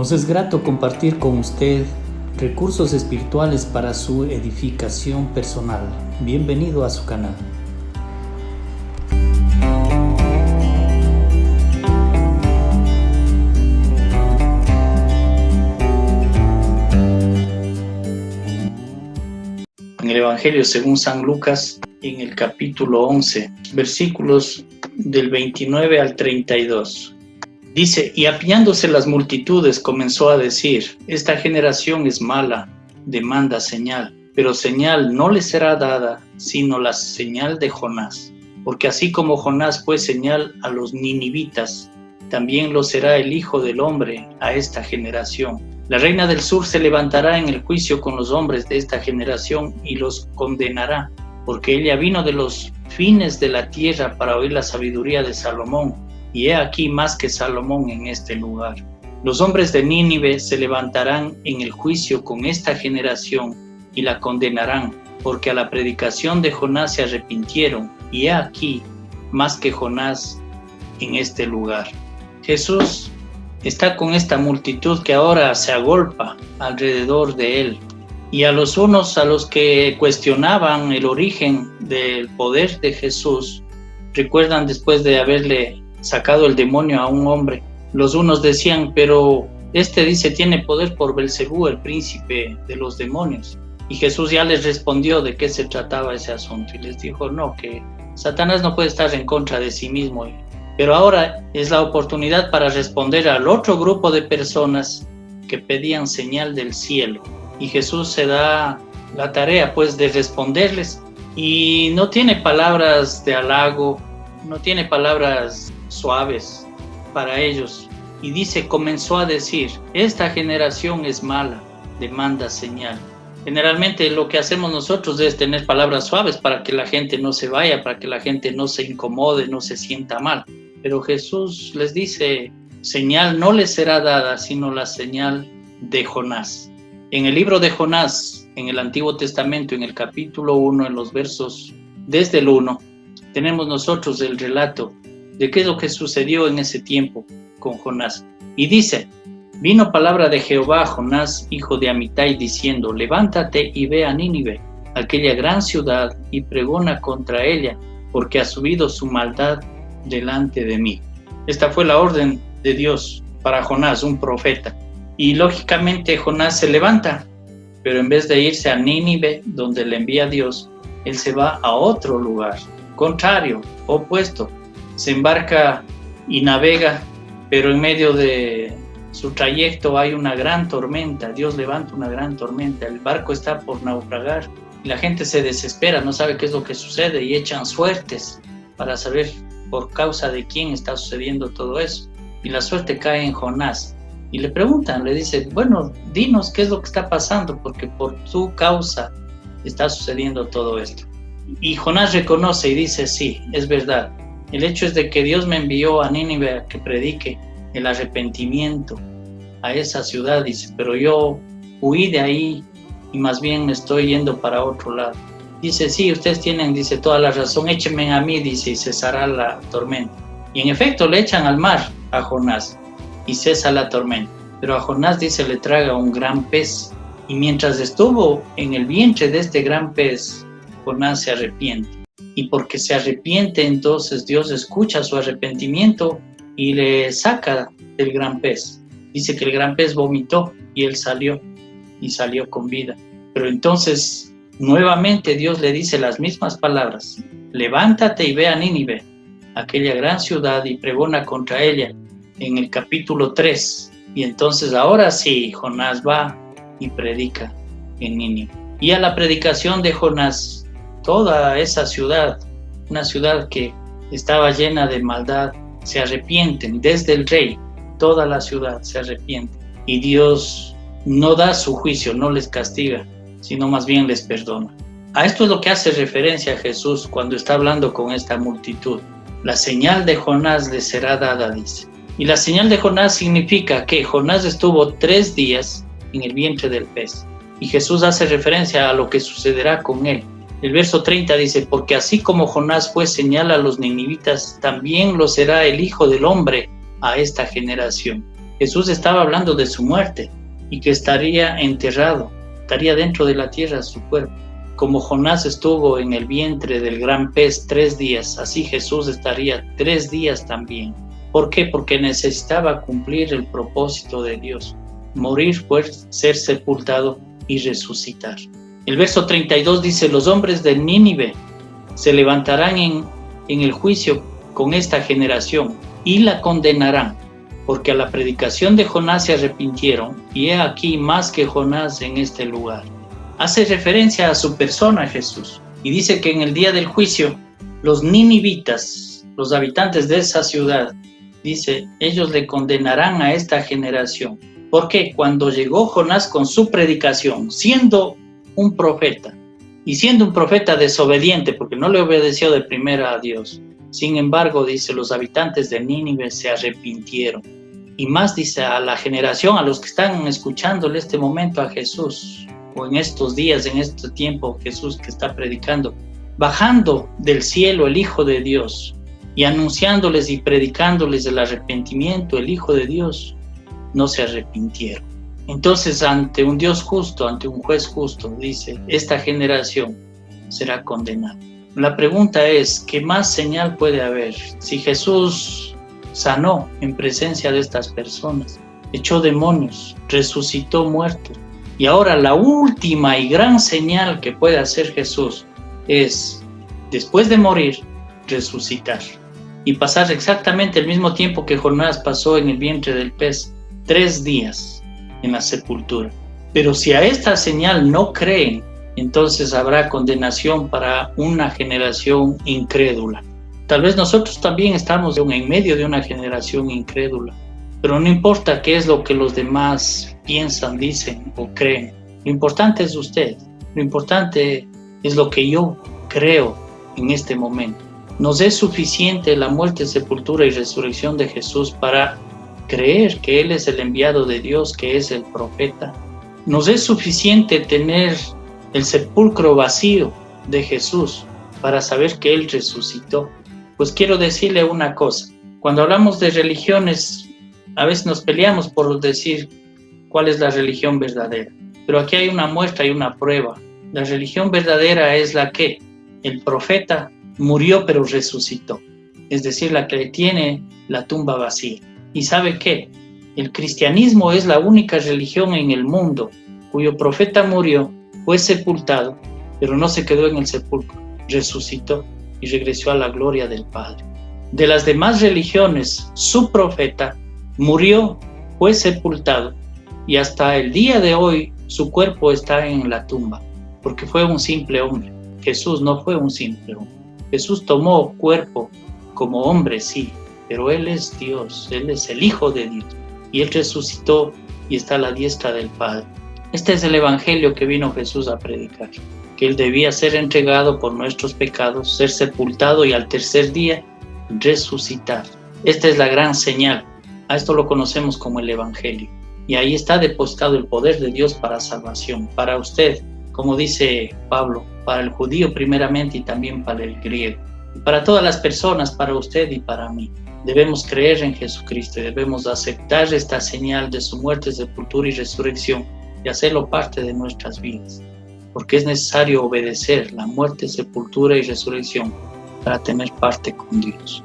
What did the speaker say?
Nos es grato compartir con usted recursos espirituales para su edificación personal. Bienvenido a su canal. En el Evangelio según San Lucas, en el capítulo 11, versículos del 29 al 32. Dice, y apiñándose las multitudes comenzó a decir, esta generación es mala, demanda señal, pero señal no le será dada, sino la señal de Jonás. Porque así como Jonás fue señal a los ninivitas, también lo será el Hijo del Hombre a esta generación. La reina del sur se levantará en el juicio con los hombres de esta generación y los condenará, porque ella vino de los fines de la tierra para oír la sabiduría de Salomón, y he aquí más que Salomón en este lugar. Los hombres de Nínive se levantarán en el juicio con esta generación y la condenarán, porque a la predicación de Jonás se arrepintieron, y he aquí más que Jonás en este lugar. Jesús está con esta multitud que ahora se agolpa alrededor de él. Y a los unos, a los que cuestionaban el origen del poder de Jesús, recuerdan después de haberle sacado el demonio a un hombre, los unos decían, pero este dice tiene poder por Belcebú, el príncipe de los demonios. Y Jesús ya les respondió de qué se trataba ese asunto y les dijo, no, que Satanás no puede estar en contra de sí mismo. Pero ahora es la oportunidad para responder al otro grupo de personas que pedían señal del cielo. Y Jesús se da la tarea pues de responderles y no tiene palabras de halago, no tiene palabras suaves para ellos. Y dice, comenzó a decir, esta generación es mala, demanda señal. Generalmente lo que hacemos nosotros es tener palabras suaves para que la gente no se vaya, para que la gente no se incomode, no se sienta mal. Pero Jesús les dice, señal no les será dada, sino la señal de Jonás. En el libro de Jonás, en el Antiguo Testamento, en el capítulo 1, en los versos desde el 1, tenemos nosotros el relato de qué es lo que sucedió en ese tiempo con Jonás. Y dice, vino palabra de Jehová a Jonás, hijo de Amitai, diciendo, levántate y ve a Nínive, aquella gran ciudad, y pregona contra ella, porque ha subido su maldad delante de mí. Esta fue la orden de Dios para Jonás, un profeta. Y lógicamente Jonás se levanta, pero en vez de irse a Nínive, donde le envía Dios, él se va a otro lugar, contrario, opuesto. Se embarca y navega, pero en medio de su trayecto hay una gran tormenta. Dios levanta una gran tormenta, el barco está por naufragar y la gente se desespera, no sabe qué es lo que sucede y echan suertes para saber por causa de quién está sucediendo todo eso. Y la suerte cae en Jonás y le preguntan, le dicen, bueno, dinos qué es lo que está pasando porque por tu causa está sucediendo todo esto. Y Jonás reconoce y dice, sí, es verdad. El hecho es de que Dios me envió a Nínive a que predique el arrepentimiento a esa ciudad, dice, pero yo huí de ahí y más bien estoy yendo para otro lado. Dice, sí, ustedes tienen, dice, toda la razón, échenme a mí, dice, y cesará la tormenta. Y en efecto le echan al mar a Jonás y cesa la tormenta. Pero a Jonás, dice, le traga un gran pez. Y mientras estuvo en el vientre de este gran pez, Jonás se arrepiente. Y porque se arrepiente, entonces Dios escucha su arrepentimiento y le saca del gran pez. Dice que el gran pez vomitó y él salió con vida. Pero entonces nuevamente Dios le dice las mismas palabras. Levántate y ve a Nínive, aquella gran ciudad, y pregona contra ella en el capítulo 3. Y entonces ahora sí, Jonás va y predica en Nínive. Y a la predicación de Jonás, toda esa ciudad, una ciudad que estaba llena de maldad, se arrepienten, desde el rey, toda la ciudad se arrepiente. Y Dios no da su juicio, no les castiga, sino más bien les perdona. A esto es lo que hace referencia a Jesús cuando está hablando con esta multitud. La señal de Jonás les será dada, dice. Y la señal de Jonás significa que Jonás estuvo 3 días en el vientre del pez. Y Jesús hace referencia a lo que sucederá con él. El verso 30 dice, porque así como Jonás fue señal a los ninivitas, también lo será el Hijo del Hombre a esta generación. Jesús estaba hablando de su muerte y que estaría enterrado, estaría dentro de la tierra su cuerpo. Como Jonás estuvo en el vientre del gran pez 3 días, así Jesús estaría 3 días también. ¿Por qué? Porque necesitaba cumplir el propósito de Dios, morir, pues, ser sepultado y resucitar. El verso 32 dice: los hombres de Nínive se levantarán en el juicio con esta generación y la condenarán, porque a la predicación de Jonás se arrepintieron, y he aquí más que Jonás en este lugar. Hace referencia a su persona Jesús, y dice que en el día del juicio, los ninivitas, los habitantes de esa ciudad, dice, ellos le condenarán a esta generación. Porque cuando llegó Jonás con su predicación, siendo un profeta, y siendo un profeta desobediente, porque no le obedeció de primera a Dios, sin embargo, dice, los habitantes de Nínive se arrepintieron. Y más dice, a la generación, a los que están escuchándole este momento a Jesús, o en estos días, en este tiempo, Jesús que está predicando, bajando del cielo el Hijo de Dios, y anunciándoles y predicándoles el arrepentimiento, el Hijo de Dios, no se arrepintieron. Entonces, ante un Dios justo, ante un juez justo, dice, esta generación será condenada. La pregunta es, ¿qué más señal puede haber? Si Jesús sanó en presencia de estas personas, echó demonios, resucitó muertos, y ahora la última y gran señal que puede hacer Jesús es, después de morir, resucitar y pasar exactamente el mismo tiempo que Jonás pasó en el vientre del pez, 3 días en la sepultura. Pero si a esta señal no creen, entonces habrá condenación para una generación incrédula. Tal vez nosotros también estamos en medio de una generación incrédula, pero no importa qué es lo que los demás piensan, dicen o creen. Lo importante es usted, lo importante es lo que yo creo en este momento. ¿Nos es suficiente la muerte, sepultura y resurrección de Jesús para creer que Él es el enviado de Dios, que es el profeta? ¿Nos es suficiente tener el sepulcro vacío de Jesús para saber que Él resucitó? Pues quiero decirle una cosa. Cuando hablamos de religiones, a veces nos peleamos por decir cuál es la religión verdadera. Pero aquí hay una muestra y una prueba. La religión verdadera es la que el profeta murió pero resucitó. Es decir, la que tiene la tumba vacía. ¿Y sabe qué? El cristianismo es la única religión en el mundo cuyo profeta murió, fue sepultado, pero no se quedó en el sepulcro, resucitó y regresó a la gloria del Padre. De las demás religiones, su profeta murió, fue sepultado y hasta el día de hoy su cuerpo está en la tumba, porque fue un simple hombre. Jesús no fue un simple hombre. Jesús tomó cuerpo como hombre, sí, pero Él es Dios, Él es el Hijo de Dios y Él resucitó y está a la diestra del Padre. Este es el evangelio que vino Jesús a predicar, que Él debía ser entregado por nuestros pecados, ser sepultado y al tercer día resucitar. Esta es la gran señal. A esto lo conocemos como el evangelio. Y ahí está depositado el poder de Dios para salvación, para usted, como dice Pablo, para el judío primeramente y también para el griego. Y para todas las personas, para usted y para mí. Debemos creer en Jesucristo y debemos aceptar esta señal de su muerte, sepultura y resurrección y hacerlo parte de nuestras vidas, porque es necesario obedecer la muerte, sepultura y resurrección para tener parte con Dios.